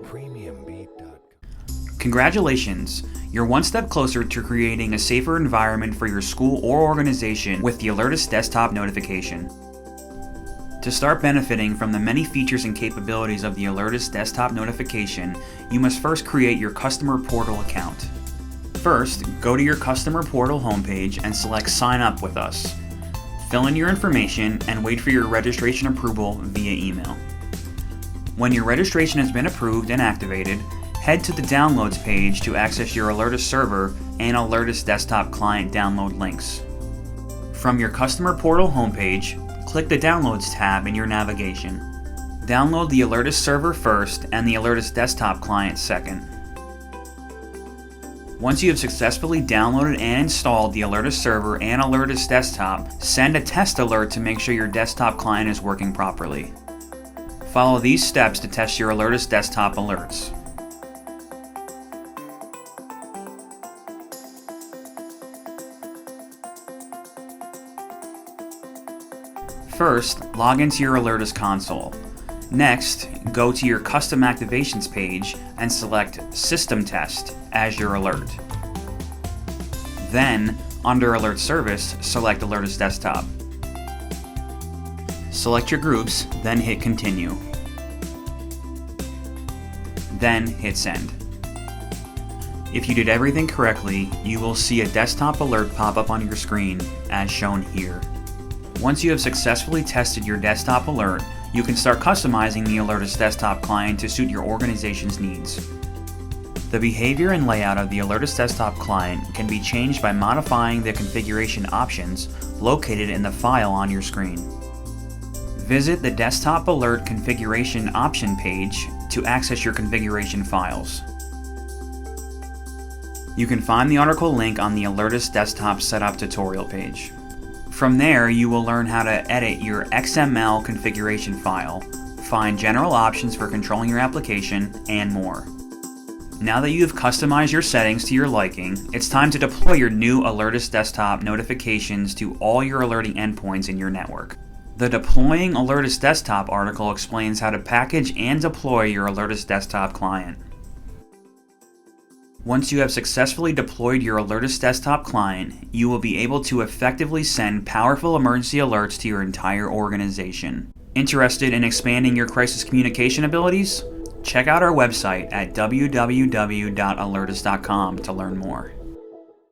premiumbeat.com. Congratulations! You're one step closer to creating a safer environment for your school or organization with the Alertus desktop notification. To start benefiting from the many features and capabilities of the Alertus desktop notification, you must first create your customer portal account. First, go to your customer portal homepage and select Sign Up with Us. Fill in your information and wait for your registration approval via email. When your registration has been approved and activated, head to the Downloads page to access your Alertus server and Alertus desktop client download links. From your customer portal homepage, click the Downloads tab in your navigation. Download the Alertus server first and the Alertus desktop client second. Once you have successfully downloaded and installed the Alertus server and Alertus desktop, send a test alert to make sure your desktop client is working properly. Follow these steps to test your Alertus desktop alerts. First, log into your Alertus console. Next, go to your Custom Activations page and select System Test as your alert. Then, under Alert Service, select Alertus Desktop. Select your groups, then hit Continue. Then hit Send. If you did everything correctly, you will see a desktop alert pop up on your screen, as shown here. Once you have successfully tested your desktop alert, you can start customizing the Alertus desktop client to suit your organization's needs. The behavior and layout of the Alertus desktop client can be changed by modifying the configuration options located in the file on your screen. Visit the Desktop Alert Configuration option page to access your configuration files. You can find the article link on the Alertus desktop setup tutorial page. From there, you will learn how to edit your XML configuration file, find general options for controlling your application, and more. Now that you have customized your settings to your liking, it's time to deploy your new Alertus desktop notifications to all your alerting endpoints in your network. The Deploying Alertus Desktop article explains how to package and deploy your Alertus desktop client. Once you have successfully deployed your Alertus desktop client, you will be able to effectively send powerful emergency alerts to your entire organization. Interested in expanding your crisis communication abilities? Check out our website at www.alertus.com to learn more.